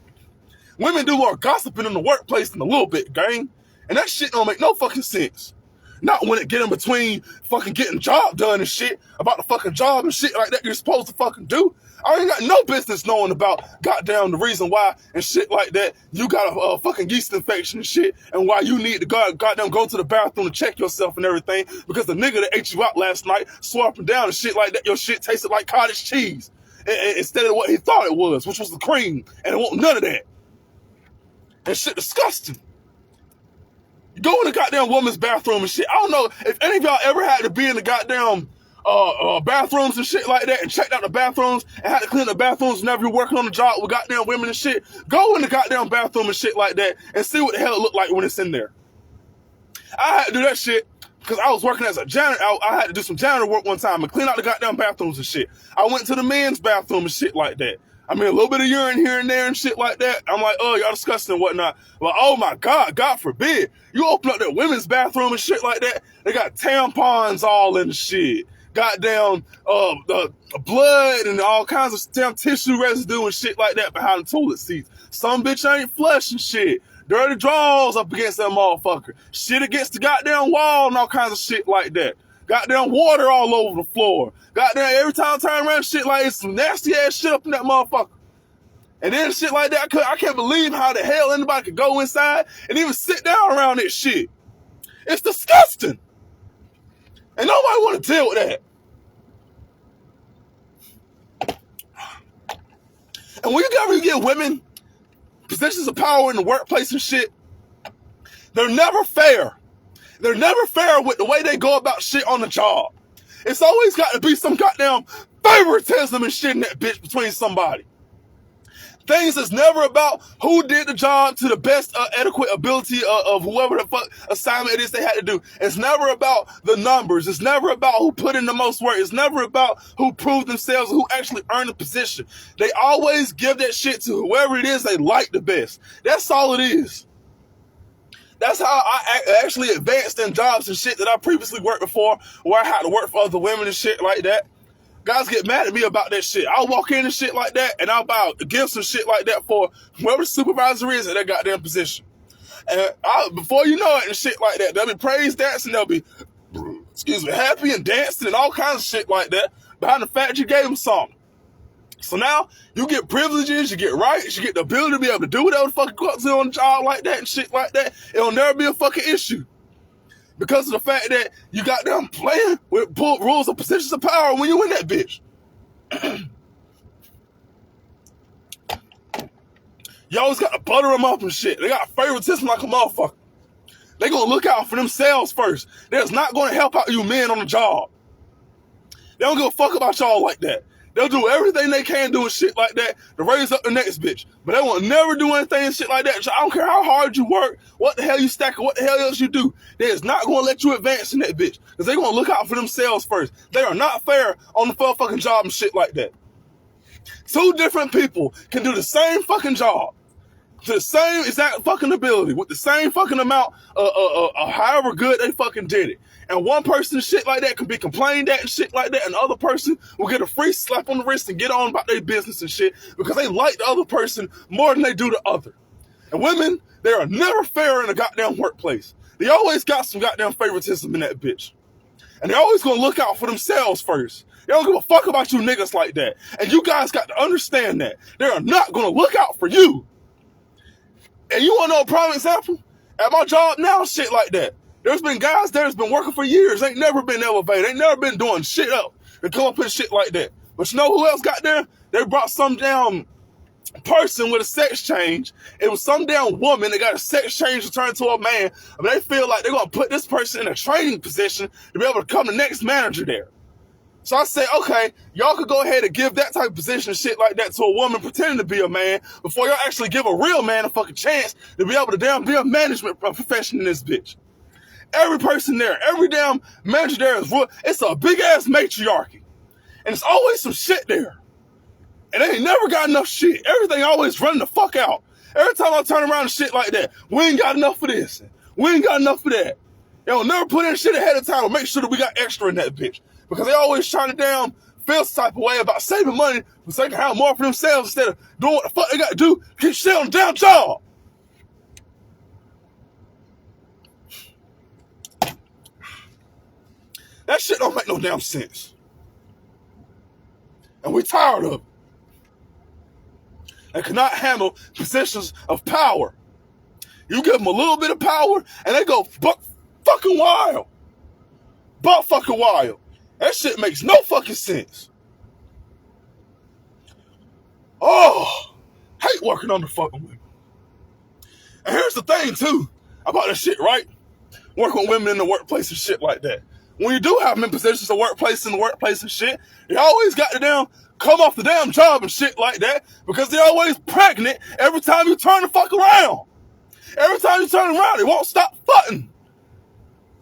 Women do more gossiping in the workplace than a little bit, gang. And that shit don't make no fucking sense. Not when it get in between fucking getting job done and shit about the fucking job and shit like that you're supposed to fucking do. I ain't got no business knowing about goddamn the reason why and shit like that you got a fucking yeast infection and shit and why you need to goddamn go to the bathroom to check yourself and everything because the nigga that ate you out last night swore up and down and shit like that your shit tasted like cottage cheese instead of what he thought it was, which was the cream, and it wasn't none of that. That shit disgusting. Go in the goddamn woman's bathroom and shit. I don't know if any of y'all ever had to be in the goddamn bathrooms and shit like that and checked out the bathrooms and had to clean the bathrooms whenever you're working on the job with goddamn women and shit. Go in the goddamn bathroom and shit like that and see what the hell it looked like when it's in there. I had to do that shit because I was working as a janitor. I had to do some janitor work one time and clean out the goddamn bathrooms and shit. I went to the men's bathroom and shit like that. I mean, a little bit of urine here and there and shit like that. I'm like, oh, y'all disgusting and whatnot. But oh my God, God forbid. You open up that women's bathroom and shit like that, they got tampons all in the shit. Goddamn blood and all kinds of damn tissue residue and shit like that behind the toilet seats. Some bitch ain't flushing shit. Dirty drawers up against that motherfucker. Shit against the goddamn wall and all kinds of shit like that. Goddamn water all over the floor. Goddamn, every time I turn around, shit like it's some nasty ass shit up in that motherfucker. And then shit like that, I can't believe how the hell anybody could go inside and even sit down around this shit. It's disgusting. And nobody want to deal with that. And when you get women positions of power in the workplace and shit, they're never fair. They're never fair with the way they go about shit on the job. It's always got to be some goddamn favoritism and shit in that bitch between somebody. Things is never about who did the job to the best adequate ability of whoever the fuck assignment it is they had to do. It's never about the numbers. It's never about who put in the most work. It's never about who proved themselves, who actually earned the position. They always give that shit to whoever it is they like the best. That's all it is. That's how I actually advanced in jobs and shit that I previously worked before, where I had to work for other women and shit like that. Guys get mad at me about that shit. I'll walk in and shit like that, and I'll buy gifts and shit like that for whoever the supervisor is at that goddamn position. And before you know it and shit like that, they'll be praise dancing, they'll be, happy and dancing and all kinds of shit like that behind the fact you gave them something. So now, you get privileges, you get rights, you get the ability to be able to do whatever the fuck you go up to on a job like that and shit like that. It'll never be a fucking issue. Because of the fact that you got them playing with rules of positions of power when you in that bitch. You always got to butter them up and shit. They got favoritism like a motherfucker. They gonna look out for themselves first. They're not gonna help out you men on the job. They don't give a fuck about y'all like that. They'll do everything they can do and shit like that to raise up the next bitch. But they won't never do anything and shit like that. So I don't care how hard you work, what the hell you stack, or what the hell else you do. They is not going to let you advance in that bitch. Because they're going to look out for themselves first. They are not fair on the fucking job and shit like that. Two different people can do the same fucking job. to the same exact fucking ability, with the same fucking amount of however good they fucking did it. And one person shit like that can be complained at and shit like that, and the other person will get a free slap on the wrist and get on about their business and shit because they like the other person more than they do the other. And women, they are never fair in a goddamn workplace. They always got some goddamn favoritism in that bitch. And they're always gonna look out for themselves first. They don't give a fuck about you niggas like that. And you guys got to understand that. They are not gonna look out for you. And you wanna know a prime example? At my job now, shit like that. There's been guys there that's been working for years, ain't never been elevated, ain't never been doing shit up and come up with shit like that. But you know who else got there? They brought some damn person with a sex change. It was some damn woman that got a sex change to turn into a man. I mean, they feel like they're gonna put this person in a training position to be able to become the next manager there. So I say, okay, y'all could go ahead and give that type of position and shit like that to a woman pretending to be a man before y'all actually give a real man a fucking chance to be able to damn be a management profession in this bitch. Every person there, every damn manager there is real. It's a big ass matriarchy. And it's always some shit there. And they ain't never got enough shit. Everything always running the fuck out. Every time I turn around and shit like that, we ain't got enough for this. We ain't got enough for that. They don't never put in shit ahead of time to make sure that we got extra in that bitch. Because they always trying to damn feel some type of way about saving money so they can have more for themselves instead of doing what the fuck they got to do to keep shit on the damn job. That shit don't make no damn sense. And we tired of it. They cannot handle positions of power. You give them a little bit of power and they go buck fucking wild. Buck fucking wild. That shit makes no fucking sense. Oh, hate working under fucking women. And here's the thing too about that shit, right? Working with women in the workplace and shit like that. When you do have them in positions of workplace in the workplace and shit, you always got to damn come off the damn job and shit like that because they're always pregnant every time you turn the fuck around. Every time you turn around, they won't stop fucking.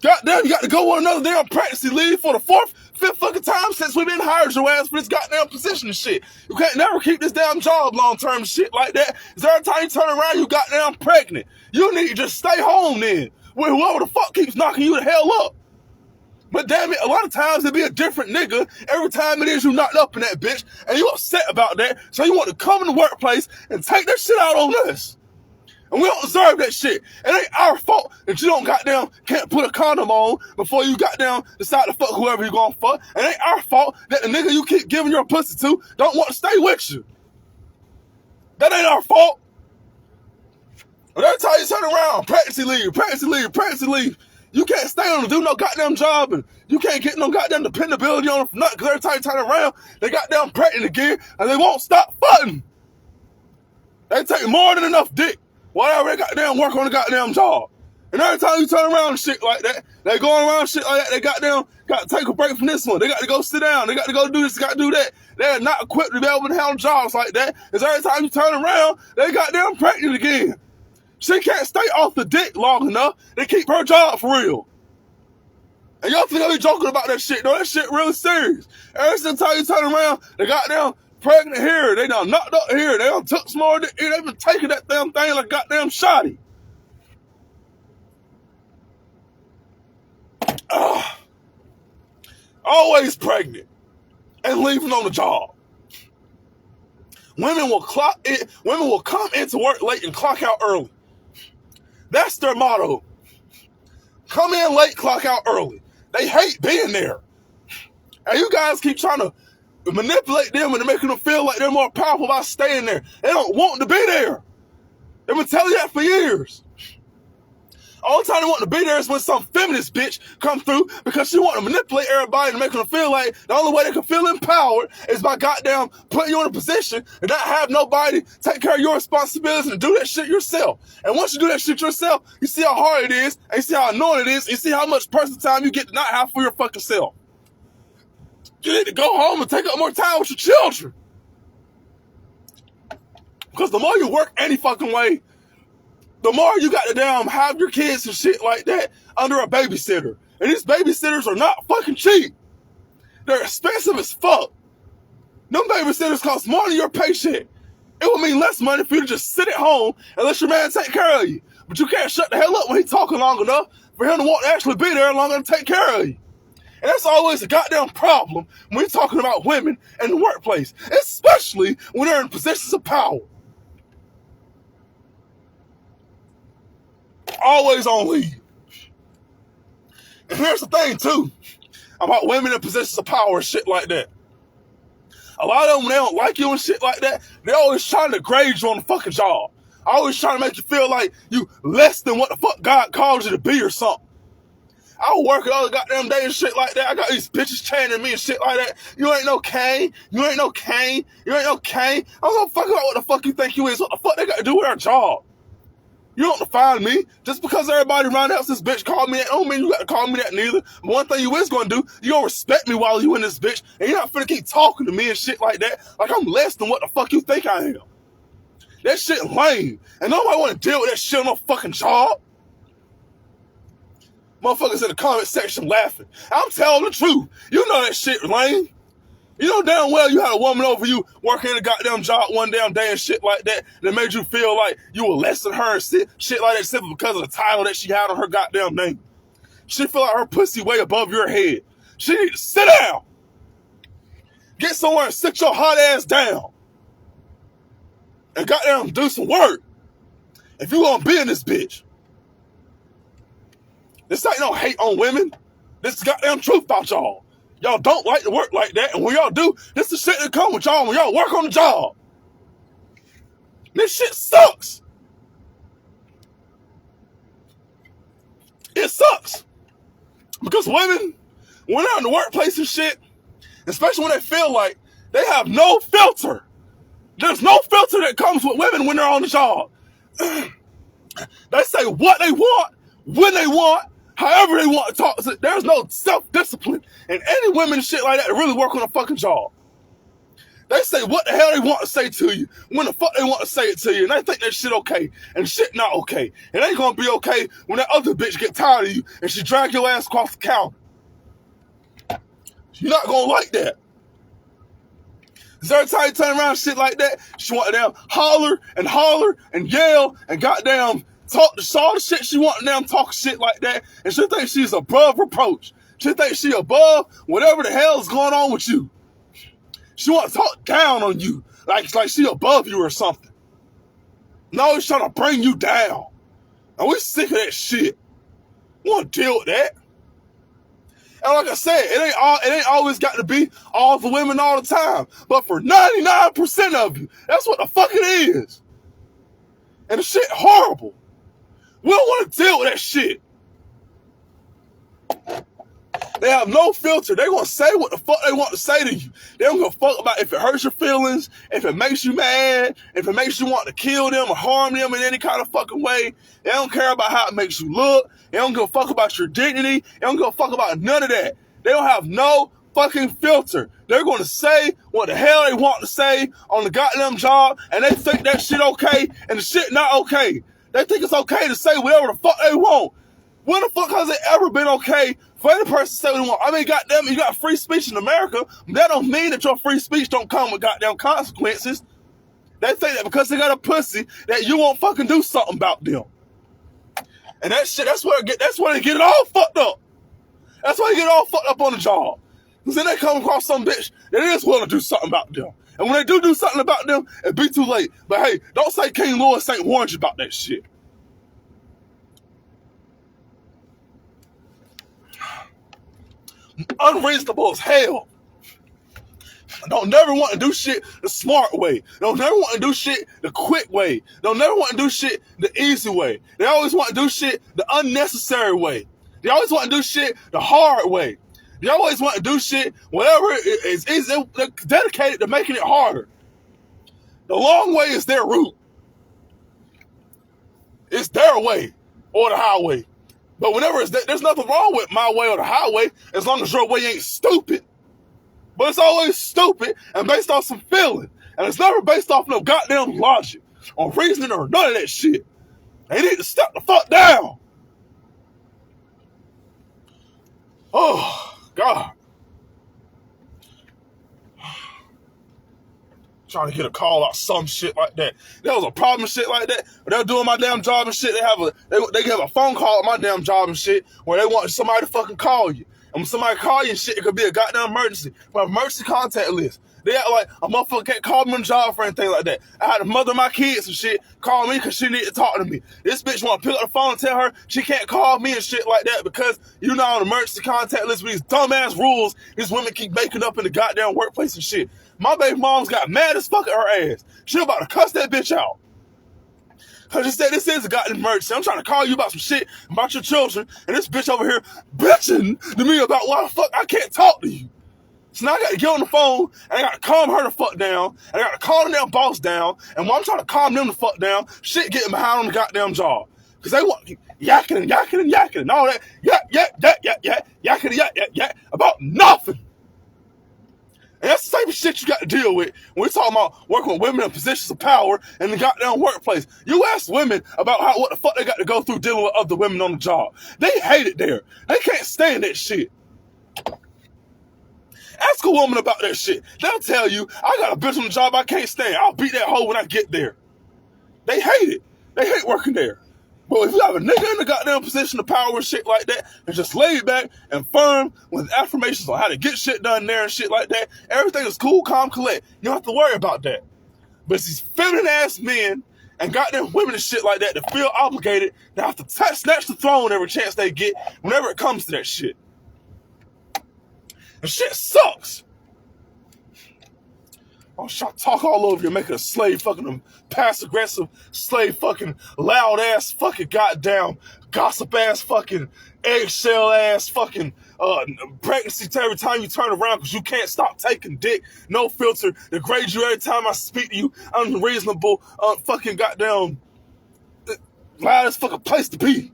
Goddamn, you got to go on another damn pregnancy leave for the fourth, fifth fucking time since we didn't hire your ass for this goddamn position and shit. You can't never keep this damn job long-term and shit like that. Because every time you turn around, you goddamn pregnant. You need to just stay home then with whoever the fuck keeps knocking you the hell up. But damn it, a lot of times it be a different nigga every time it is you knocked up in that bitch, and you upset about that, so you want to come in the workplace and take that shit out on us. And we don't deserve that shit. It ain't our fault that you don't goddamn can't put a condom on before you goddamn decide to fuck whoever you gonna fuck. It ain't our fault that the nigga you keep giving your pussy to don't want to stay with you. That ain't our fault. But every time you turn around, pregnancy leave, pregnancy leave, pregnancy leave. You can't stay on and do no goddamn job, and you can't get no goddamn dependability on them for nothing, because every time you turn around, they goddamn pregnant again, and they won't stop fucking. They take more than enough dick, whatever they goddamn work on the goddamn job. And every time you turn around and shit like that, they going around shit like that, they goddamn got to take a break from this one. They got to go sit down, they got to go do this, they got to do that. They're not equipped to be able to handle jobs like that, because every time you turn around, they goddamn pregnant again. She can't stay off the dick long enough to keep her job for real. And y'all think I be joking about that shit. No, that shit really serious. Every single time you turn around, they goddamn pregnant here. They done knocked up here. They done took some more. They been taking that damn thing like goddamn shotty. Always pregnant and leaving on the job. Women will come into work late and clock out early. That's their motto. Come in late, clock out early. They hate being there. And you guys keep trying to manipulate them and making them feel like they're more powerful by staying there. They don't want to be there. They've been telling you that for years. All the time they want to be there is when some feminist bitch come through because she want to manipulate everybody and make them feel like the only way they can feel empowered is by goddamn putting you in a position and not have nobody take care of your responsibilities and do that shit yourself. And once you do that shit yourself, you see how hard it is, and you see how annoying it is, and you see how much personal time you get to not have for your fucking self. You need to go home and take up more time with your children. Because the more you work any fucking way, the more you got to damn have your kids and shit like that under a babysitter. And these babysitters are not fucking cheap. They're expensive as fuck. Them babysitters cost more than your paycheck. It would mean less money for you to just sit at home and let your man take care of you. But you can't shut the hell up when he's talking long enough for him to want to actually be there long enough to take care of you. And that's always a goddamn problem when we're talking about women in the workplace, especially when they're in positions of power. Always on lead. And here's the thing, too, about women in positions of power and shit like that. A lot of them, when they don't like you and shit like that, they always trying to grade you on the fucking job. Always trying to make you feel like you less than what the fuck God called you to be or something. I was working all the goddamn day and shit like that. I got these bitches chanting me and shit like that. You ain't no Kane. You ain't no Kane. You ain't no Kane. I don't fuck about what the fuck you think you is. What the fuck they got to do with our job? You don't define me. Just because everybody around else this bitch called me that, don't mean you got to call me that neither. But one thing you is going to do, you going to respect me while you in this bitch. And you're not finna keep talking to me and shit like that. Like I'm less than what the fuck you think I am. That shit lame. And nobody want to deal with that shit on no fucking job. Motherfuckers in the comment section laughing. I'm telling the truth. You know that shit lame. You know damn well you had a woman over you working in a goddamn job one damn day and shit like that made you feel like you were less than her and shit like that simply because of the title that she had on her goddamn name. She feel like her pussy way above your head. She need to sit down. Get somewhere and sit your hot ass down. And goddamn do some work. If you gonna be in this bitch. This ain't no hate on women. This is goddamn truth about y'all. Y'all don't like to work like that, and when y'all do, this is the shit that come with y'all when y'all work on the job. This shit sucks. It sucks. Because women, when they're in the workplace and shit, especially when they feel like they have no filter. There's no filter that comes with women when they're on the job. They say what they want, when they want, however they want to talk. There's no self-discipline. And any women and shit like that really work on a fucking job. They say what the hell they want to say to you, when the fuck they want to say it to you, and they think that shit okay, and shit not okay. It ain't gonna be okay when that other bitch get tired of you and she drag your ass across the counter. You're not gonna like that. Cause every time you turn around shit like that, she want to damn holler and yell and goddamn talk all the shit she want to damn talk shit like that, and she thinks she's above reproach. She thinks she above whatever the hell is going on with you. She want to talk down on you, like she above you or something. No, she's trying to bring you down. And we sick of that shit. We want to deal with that. And like I said, it ain't always got to be all the women all the time. But for 99% of you, that's what the fuck it is. And the shit horrible. We don't want to deal with that shit. They have no filter. They're going to say what the fuck they want to say to you. They don't give a fuck about if it hurts your feelings, if it makes you mad, if it makes you want to kill them or harm them in any kind of fucking way. They don't care about how it makes you look. They don't give a fuck about your dignity. They don't give a fuck about none of that. They don't have no fucking filter. They're going to say what the hell they want to say on the goddamn job, and they think that shit okay, and the shit not okay. They think it's okay to say whatever the fuck they want. When the fuck has it ever been okay for any person to say what they want? I mean, goddamn, you got free speech in America. That don't mean that your free speech don't come with goddamn consequences. They think that because they got a pussy that you won't fucking do something about them. And that shit, that's where they get it all fucked up. That's why they get all fucked up on the job. Because then they come across some bitch that is willing to do something about them. And when they do something about them, it be too late. But hey, don't say King Louis ain't warned you about that shit. Unreasonable as hell. Don't never want to do shit the smart way. Don't never want to do shit the quick way. Don't never want to do shit the easy way. They always want to do shit the unnecessary way. They always want to do shit the hard way. They always want to do shit whatever is easy. They're dedicated to making it harder. The long way is their route. It's their way or the highway. But whenever there's nothing wrong with my way or the highway as long as your way ain't stupid. But it's always stupid and based off some feeling. And it's never based off no goddamn logic or reasoning or none of that shit. They need to step the fuck down. Oh, God. trying to get a call out, some shit like that. There was a problem and shit like that. But they were doing my damn job and shit. They have a phone call at my damn job and shit where they want somebody to fucking call you. And when somebody call you and shit, it could be a goddamn emergency. My emergency contact list. They act like a motherfucker can't call me on the job for anything like that. I had to mother my kids and shit call me because she needed to talk to me. This bitch want to pick up the phone and tell her she can't call me and shit like that because you're not on the emergency contact list with these dumbass rules these women keep making up in the goddamn workplace and shit. My baby mom's got mad as fuck at her ass. She about to cuss that bitch out. Cause she said this is a goddamn emergency. I'm trying to call you about some shit about your children, and this bitch over here bitching to me about why the fuck I can't talk to you. So now I got to get on the phone, and I got to calm her the fuck down, and I got to calm the damn boss down, and while I'm trying to calm them the fuck down, shit getting behind on the goddamn job. Because they want yakking and yakking and yakking and all that, yakking and yak about nothing. And that's the type of shit you got to deal with when we're talking about working with women in positions of power in the goddamn workplace. You ask women about what the fuck they got to go through dealing with other women on the job. They hate it there. They can't stand that shit. Ask a woman about that shit. They'll tell you, I got a bitch on the job I can't stand. I'll beat that hoe when I get there. They hate it. They hate working there. But if you have a nigga in the goddamn position of power and shit like that, and just laid back and firm with affirmations on how to get shit done there and shit like that, everything is cool, calm, collect. You don't have to worry about that. But it's these feminine ass men and goddamn women and shit like that that feel obligated to have to snatch the throne every chance they get whenever it comes to that shit. And shit sucks. I'm trying to talk all over you, making a slave fucking passive aggressive, slave fucking loud ass fucking goddamn gossip ass fucking eggshell ass fucking pregnancy every time you turn around because you can't stop taking dick, no filter, degrade you every time I speak to you, unreasonable, fucking goddamn loudest fucking place to be.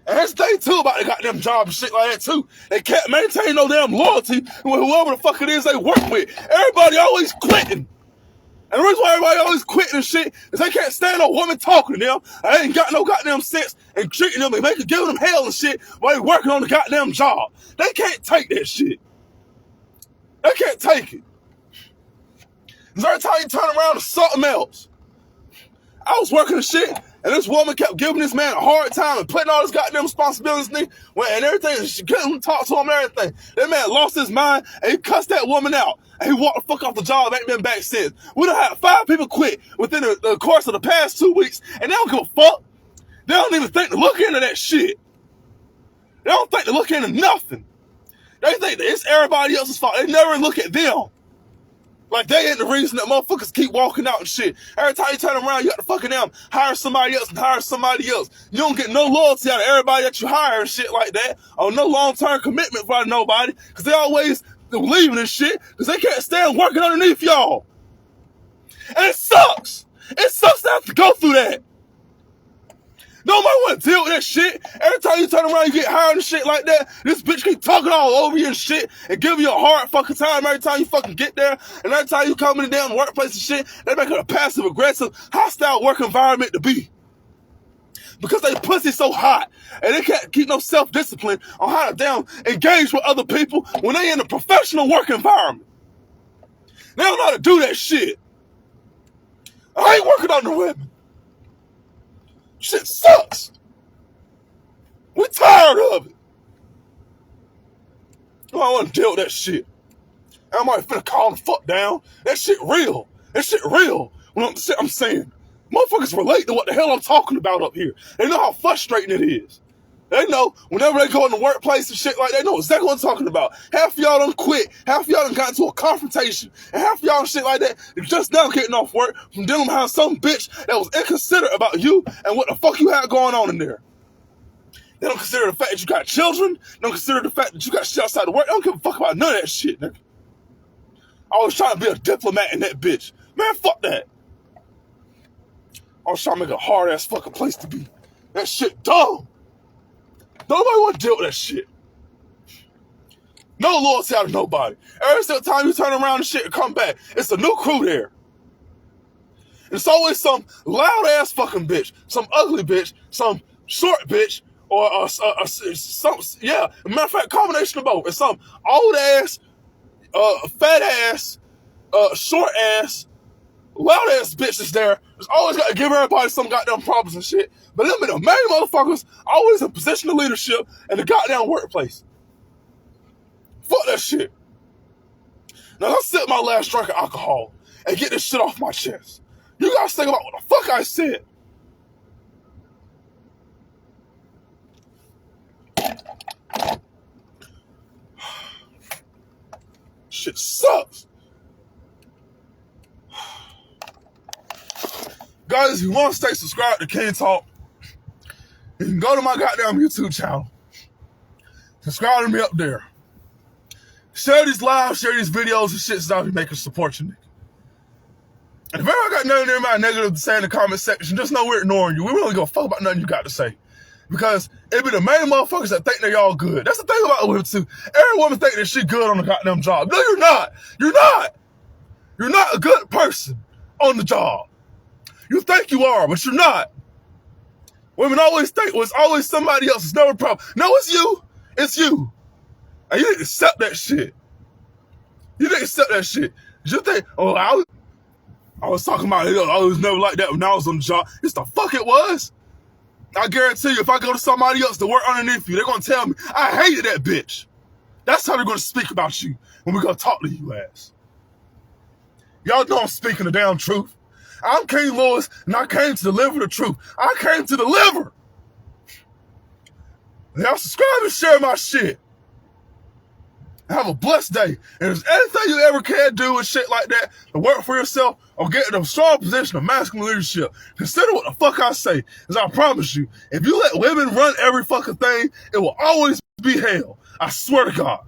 And that's the thing too about the goddamn job and shit like that too. They can't maintain no damn loyalty with whoever the fuck it is they work with. Everybody always quitting. And the reason why everybody always quitting and shit is they can't stand no woman talking to them. They ain't got no goddamn sense and treating them and giving them hell and shit while they working on the goddamn job. They can't take that shit. They can't take it. Because every time you turn around to something else. I was working the shit, and this woman kept giving this man a hard time and putting all his goddamn responsibilities in him and everything. She couldn't talk to him and everything. That man lost his mind, and he cussed that woman out. And he walked the fuck off the job, ain't been back since. We done had 5 people quit within the course of the past 2 weeks, and they don't give a fuck. They don't even think to look into that shit. They don't think to look into nothing. They think that it's everybody else's fault. They never look at them. Like, they ain't the reason that motherfuckers keep walking out and shit. Every time you turn around, you got to fucking them hire somebody else and hire somebody else. You don't get no loyalty out of everybody that you hire and shit like that, or no long-term commitment by nobody, because they always leaving and shit, because they can't stand working underneath y'all. And it sucks. It sucks to have to go through that. Nobody want to deal with that shit. Every time you turn around, you get hired and shit like that. This bitch keep talking all over you and shit and giving you a hard fucking time every time you fucking get there. And every time you come in the damn workplace and shit, they make it a passive aggressive, hostile work environment to be. Because they pussy so hot and they can't keep no self-discipline on how to damn engage with other people when they in a professional work environment. They don't know how to do that shit. I ain't working on the women. Shit sucks. We tired of it. I don't want to deal with that shit. I'm already finna calm the fuck down. That shit real. That shit real. When I'm saying, motherfuckers relate to what the hell I'm talking about up here. They know how frustrating it is. They know whenever they go in the workplace and shit like that, they know exactly what I'm talking about. Half of y'all done quit. Half of y'all done got into a confrontation. And half of y'all and shit like that just now getting off work from dealing with how some bitch that was inconsiderate about you and what the fuck you had going on in there. They don't consider the fact that you got children. They don't consider the fact that you got shit outside the work. They don't give a fuck about none of that shit, nigga. I was trying to be a diplomat in that bitch. Man, fuck that. I was trying to make a hard-ass fucking place to be. That shit dumb. Nobody want to deal with that shit. No loyalty out of nobody. Every single time you turn around and shit and come back, it's a new crew there. And it's always some loud-ass fucking bitch, some ugly bitch, some short bitch, or some, yeah, as a matter of fact, combination of both. It's some old-ass, fat-ass, short ass, loud ass bitches there. There's always got to give everybody some goddamn problems and shit. But them be the main motherfuckers always in position of leadership in the goddamn workplace. Fuck that shit. Now let's sip my last drink of alcohol and get this shit off my chest. You guys think about what the fuck I said. Shit sucks. Guys, if you want to stay subscribed to King Talk, you can go to my goddamn YouTube channel. Subscribe to me up there. Share these lives, share these videos and shit so I'll be making support you, nigga. And if I got nothing in my negative to say in the comment section, just know we're ignoring you. We really gonna fuck about nothing you got to say. Because it be the main motherfuckers that think they all good. That's the thing about women too. Every woman think that she good on the goddamn job. No, you're not. You're not. You're not a good person on the job. You think you are, but you're not. Women always think, well, it's always somebody else. It's never a problem. No, it's you. It's you. And you need to accept that shit. You need to accept that shit. You think, oh, I was talking about it. I was never like that when I was on the job. It's the fuck it was. I guarantee you, if I go to somebody else to work underneath you, they're going to tell me, I hated that bitch. That's how they're going to speak about you when we go talk to you ass. Y'all know I'm speaking the damn truth. I'm King Lewis, and I came to deliver the truth. I came to deliver. Now subscribe and share my shit. Have a blessed day. And if there's anything you ever can do and shit like that to work for yourself or get in a strong position of masculine leadership, consider what the fuck I say. Because I promise you, if you let women run every fucking thing, it will always be hell. I swear to God.